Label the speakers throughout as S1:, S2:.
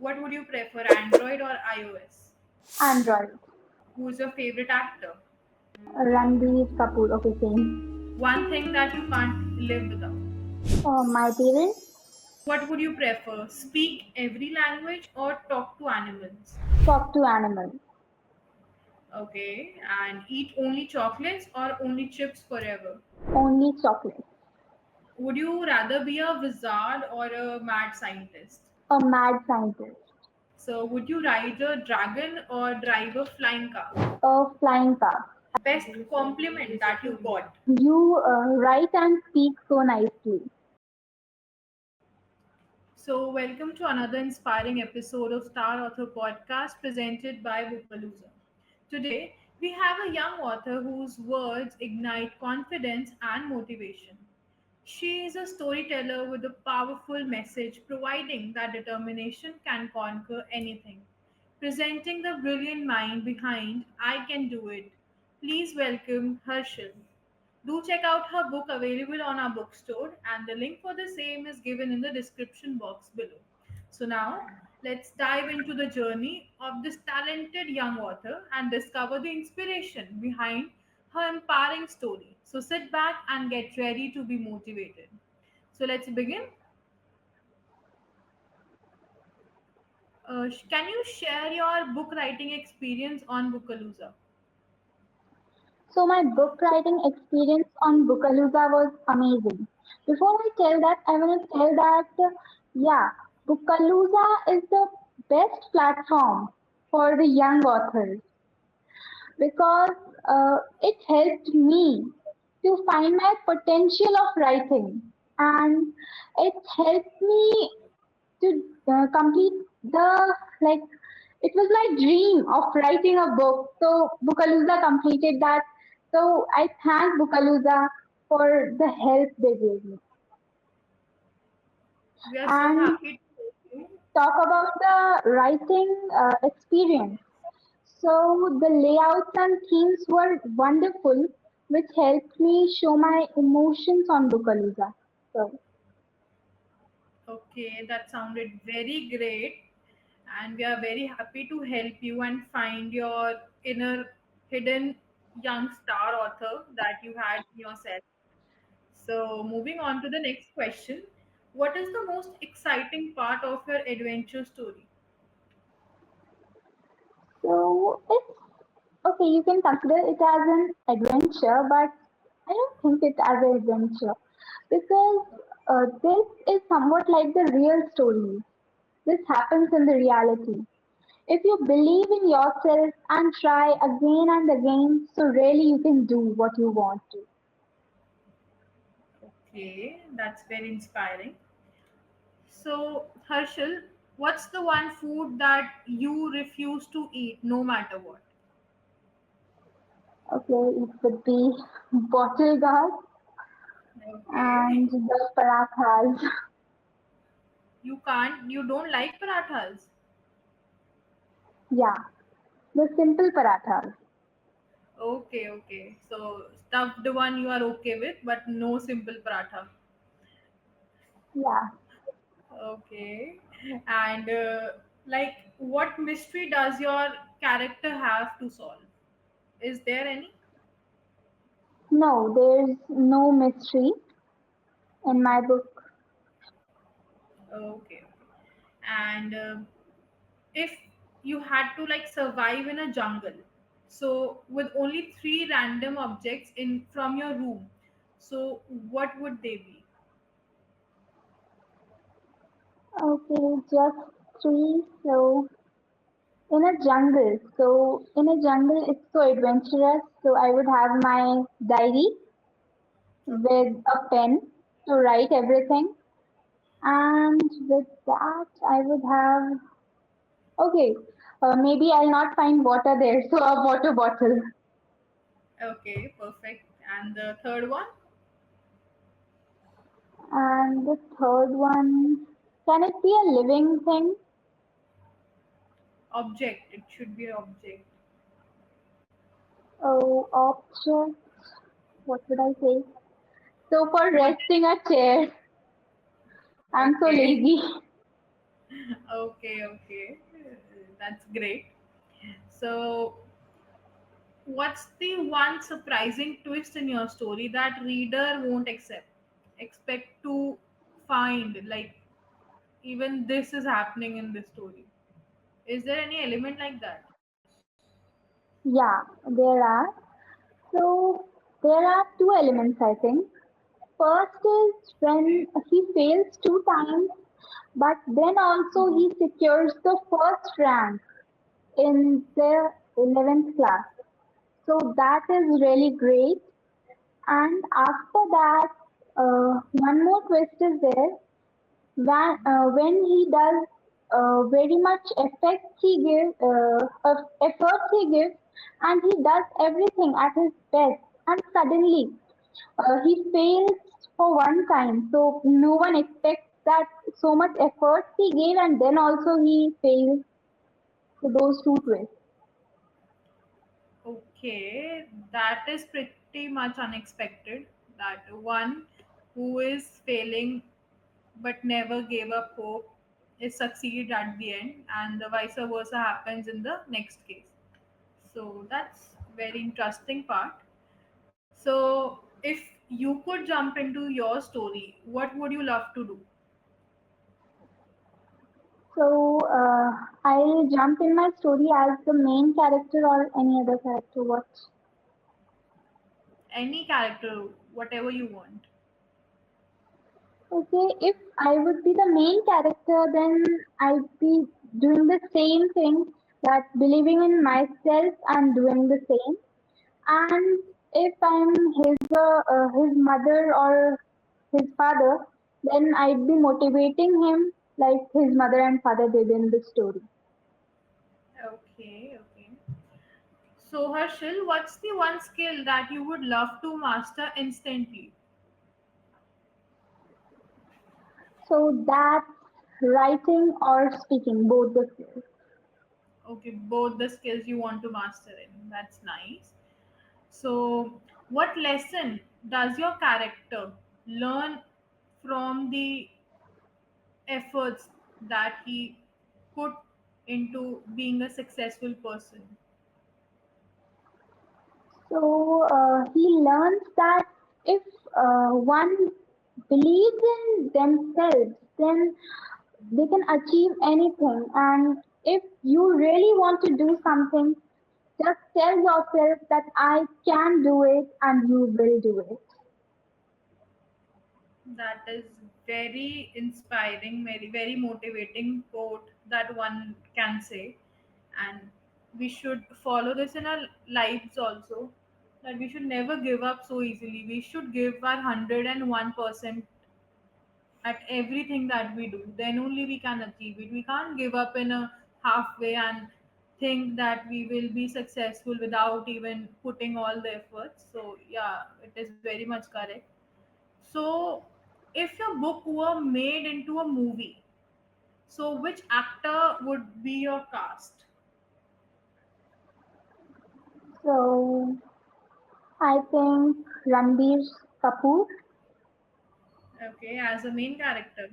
S1: What would you prefer, Android or iOS?
S2: Android.
S1: Who's your favorite actor?
S2: Ranbir Kapoor. Okay, same.
S1: One thing that you can't live without.
S2: My parents
S1: What would you prefer, speak every language or talk to animals?
S2: talk to animals.
S1: Okay, and eat only chocolates or only chips forever?
S2: Only chocolate.
S1: Would you rather be a wizard or a mad scientist?
S2: A mad scientist.
S1: So, would you ride a dragon or drive a flying car?
S2: A flying car.
S1: Best compliment that you got?
S2: You write and speak so nicely.
S1: So, welcome to another inspiring episode of Star Author Podcast presented by Bookpalooza. Today, we have a young author whose words ignite confidence and motivation. She is a storyteller with a powerful message, providing that determination can conquer anything. Presenting the brilliant mind behind I Can Do It. Please welcome Harshal. Do check out her book available on our bookstore, and the link for the same is given in the description box below. So, now let's dive into the journey of this talented young author and discover the inspiration behind her empowering story. So, sit back and get ready to be motivated. So, let's begin. Can you share your book writing experience on Bookalooza?
S2: So my book writing experience on Bookalooza was amazing. Before I tell that, I want to tell that yeah, Bookalooza is the best platform for the young authors because it helped me to find my potential of writing, and it helped me to complete the like it was my dream of writing a book. So Bookalooza completed that. So I thank Bookalooza for the help they gave me.
S1: We are so
S2: And
S1: happy to host you.
S2: talk about the writing experience. So the layouts and themes were wonderful, which helped me show my emotions on Bookalooza. So
S1: Okay, that sounded very great, and we are very happy to help you and find your inner hidden young star author that you had in yourself. So, moving on to the next question, what is the most exciting part of your adventure story?
S2: so it's okay, you can consider it as an adventure, but I don't think it as an adventure because this is somewhat like the real story. This happens in the reality. If you believe in yourself and try again and again, so really you can do what you want to.
S1: Okay, that's very inspiring. So, Harshal, what's the one food that you refuse to eat no matter what?
S2: Okay, it would be bottle guard
S1: Okay.
S2: and the parathas.
S1: You don't like parathas?
S2: Yeah, the simple parathas.
S1: Okay, okay. So stuffed one you are okay with, but no simple paratha.
S2: Yeah.
S1: Okay. And like, what mystery does your character have to solve? Is there any?
S2: No, there's no mystery in my book.
S1: Okay, okay. And if you had to like survive in a jungle, so with only three random objects in from your room, so what would they be?
S2: Okay, just three. So in a jungle. So in a jungle, it's so adventurous. So I would have my diary
S1: Okay.
S2: with a pen to write everything, and with that, I would have. Okay, maybe I'll not find water there, so a water bottle.
S1: Okay, perfect. And the third one?
S2: And the third one, can it be a living thing?
S1: Object. It should be an object.
S2: Oh, object. What would I say? So for
S1: What?
S2: resting a chair, I'm so
S1: Okay.
S2: lazy.
S1: Okay, okay. That's great. So, what's the one surprising twist in your story that reader won't expect to find? Like, even this is happening in this story. Is there any element like that?
S2: Yeah, there are. So there are two elements, I think. First is when
S1: Okay.
S2: he fails two times, but then also he secures the first rank in the 11th class. So that is really great. And after that, one more twist is there when he does very much effort he gives, and he does everything at his best, and suddenly he fails for one time. So no one expects that so much effort he gave, and then also he fails. So those two twists.
S1: Okay, that is pretty much unexpected. That one who is failing but never gave up hope is succeed at the end, and the vice versa happens in the next case. So that's very interesting part. So if you could jump into your story, what would you love to do?
S2: So I'll jump in my story as the main character or any other character. What?
S1: Any character, whatever you want.
S2: Okay, if I would be the main character, then I'd be doing the same thing, that believing in myself and doing the same. And if I'm his mother or his father, then I'd be motivating him like his mother and father did in the story.
S1: Okay, okay. So Harshil, what's the one skill that you would love to master instantly?
S2: So that's writing or speaking, both the skills.
S1: Okay, both the skills you want to master in. That's nice. So, what lesson does your character learn from the efforts that he put into being a successful person?
S2: So he learns that if one believes in themselves, then they can achieve anything. And if you really want to do something, just tell yourself that I can do it, and you will do it.
S1: That is very inspiring, very, very motivating quote that one can say. And we should follow this in our lives also. That we should never give up so easily. We should give our 101% at everything that we do. Then only we can achieve it. We can't give up in a halfway and think that we will be successful without even putting all the efforts. So yeah, it is very much correct. So, if your book were made into a movie, so which actor would be your cast?
S2: So I think Ranbir Kapoor.
S1: Okay, as a main character.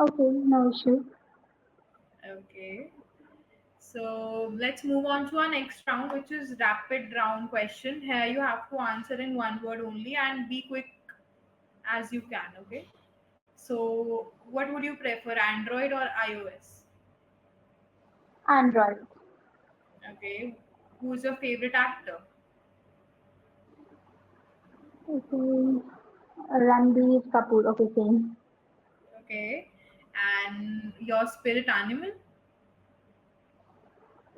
S2: Okay, no issue.
S1: Okay. So let's move on to our next round, which is rapid round question. Here you have to answer in one word only and be quick as you can. Okay. So what would you prefer, Android or iOS?
S2: Android.
S1: Okay. Who's your favorite actor?
S2: Okay, Ranbir Kapoor. Okay, same.
S1: Okay. And your spirit animal?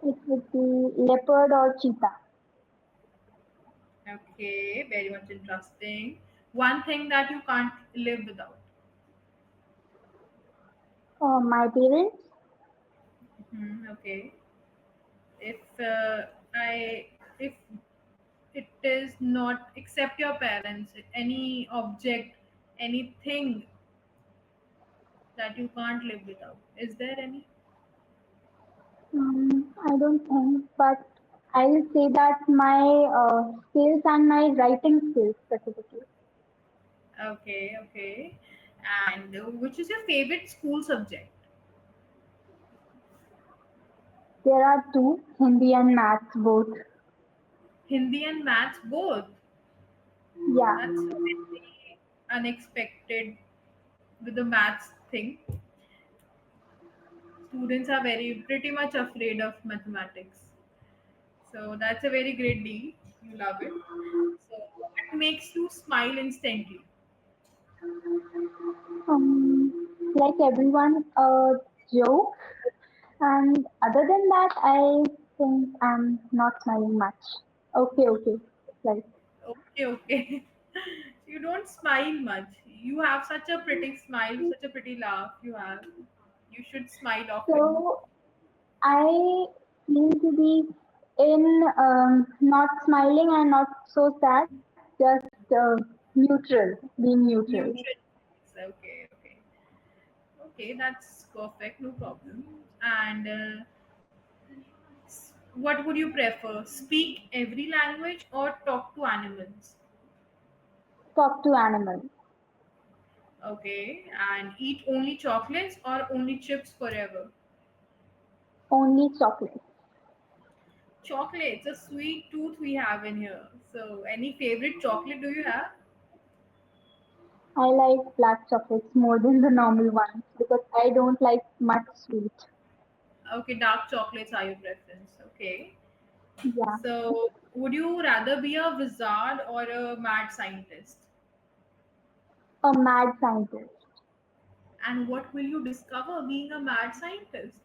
S2: It would be leopard or cheetah.
S1: Okay, very much interesting. One thing that you can't live without.
S2: My parents.
S1: Okay. If I if it is not except your parents, any object, anything that you can't live without. Is there any?
S2: I don't think, but I will say that my skills and my writing skills specifically.
S1: Okay, okay. And which is your favorite school subject?
S2: There are two, Hindi and maths both.
S1: Hindi and maths both.
S2: Yeah.
S1: That's very unexpected with the maths thing. Students are very pretty much afraid of mathematics. So that's a very great deal. You love it. So what makes you smile instantly?
S2: Like everyone, a joke. And other than that, I think I'm not smiling much. Okay, okay. Like,
S1: Okay, okay. You don't smile much. You have such a pretty smile, such a pretty laugh you have. You should smile often.
S2: so I seem to be in not smiling and not so sad, just neutral, being neutral.
S1: Neutral. Okay, okay. Okay, that's perfect, no problem. And what would you prefer? Speak every language or talk to animals?
S2: Talk to animals,
S1: Okay, and eat only chocolates or only chips forever?
S2: only chocolate.
S1: Chocolates, a sweet tooth we have in here. So, any favorite chocolate do you have?
S2: I like black chocolates more than the normal ones because I don't like much sweet.
S1: Okay, dark chocolates are your preference. Okay.
S2: Yeah,
S1: So, would you rather be a wizard or a mad scientist?
S2: a mad scientist.
S1: And what will you discover being a mad scientist?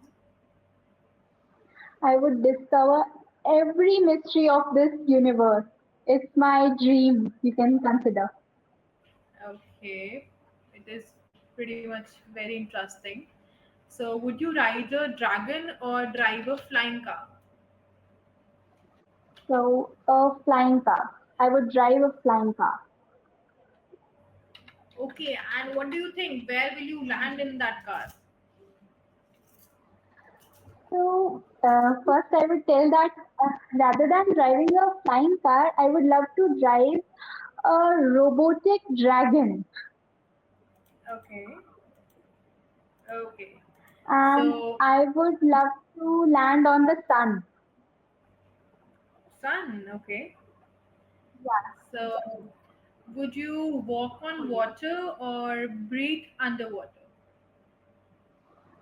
S2: I would discover every mystery of this universe. It's my dream, you can consider.
S1: Okay, it is pretty much very interesting. So, would you ride a dragon or drive a flying car?
S2: So, a flying car. I would drive a flying car.
S1: Okay, and what do you think? Where will you land in that car?
S2: So, first I would tell that rather than driving a flying car, I would love to drive a robotic dragon.
S1: Okay, okay.
S2: And
S1: So,
S2: I would love to land on the sun.
S1: sun, okay.
S2: Yeah,
S1: So, would you walk on water or breathe underwater?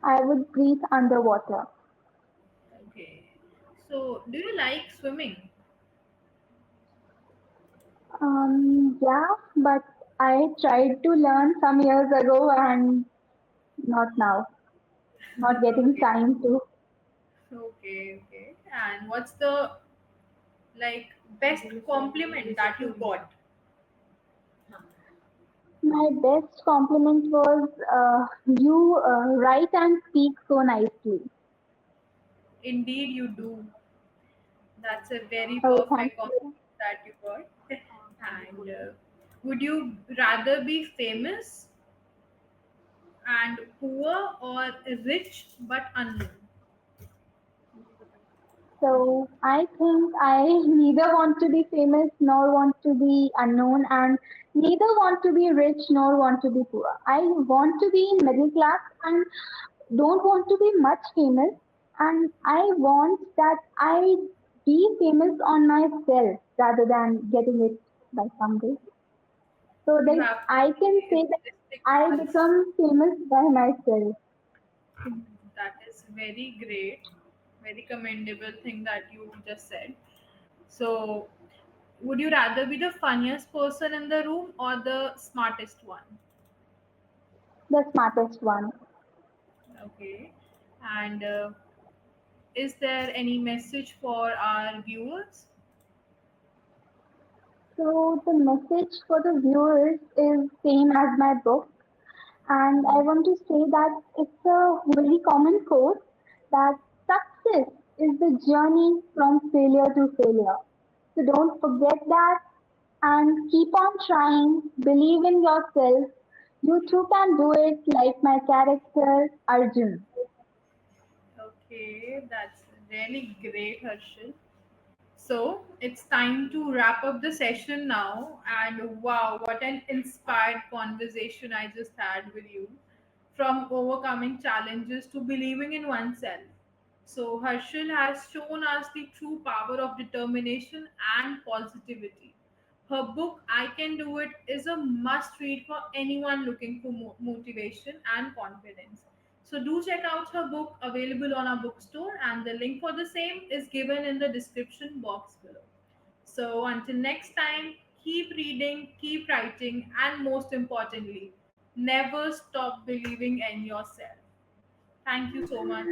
S2: I would breathe underwater.
S1: Okay. So, do you like swimming?
S2: Yeah, but I tried to learn some years ago and not now. Not getting
S1: Okay,
S2: time to.
S1: okay, okay. And what's the like best compliment that you got?
S2: My best compliment was you write and speak so nicely.
S1: Indeed, you do. That's a very
S2: Oh, thank
S1: perfect compliment
S2: you.
S1: that you got. And would you rather be famous and poor or rich but unknown?
S2: So I think I neither want to be famous nor want to be unknown and neither want to be rich nor want to be poor. I want to be in middle class and don't want to be much famous and I want that I be famous on myself rather than getting it by someday. So
S1: You
S2: that
S1: have to
S2: I can
S1: be
S2: say that
S1: realistic
S2: I
S1: goals.
S2: become famous by myself.
S1: That is very great, very commendable thing that you just said. So, would you rather be the funniest person in the room or the smartest one?
S2: The smartest one.
S1: Okay. And is there any message for our viewers?
S2: So the message for the viewers is same as my book, and I want to say that it's a very common quote that success is the journey from failure to failure. So don't forget that and keep on trying. Believe in yourself. You too can do it like my character Arjun.
S1: Okay, that's really great, Harshal. So it's time to wrap up the session now. And wow, what an inspired conversation I just had with you. From overcoming challenges to believing in oneself. So Harshal has shown us the true power of determination and positivity. Her book, I Can Do It, is a must read for anyone looking for motivation and confidence. So do check out her book available on our bookstore, and the link for the same is given in the description box below. So until next time, keep reading, keep writing, and most importantly, never stop believing in yourself. Thank you so much.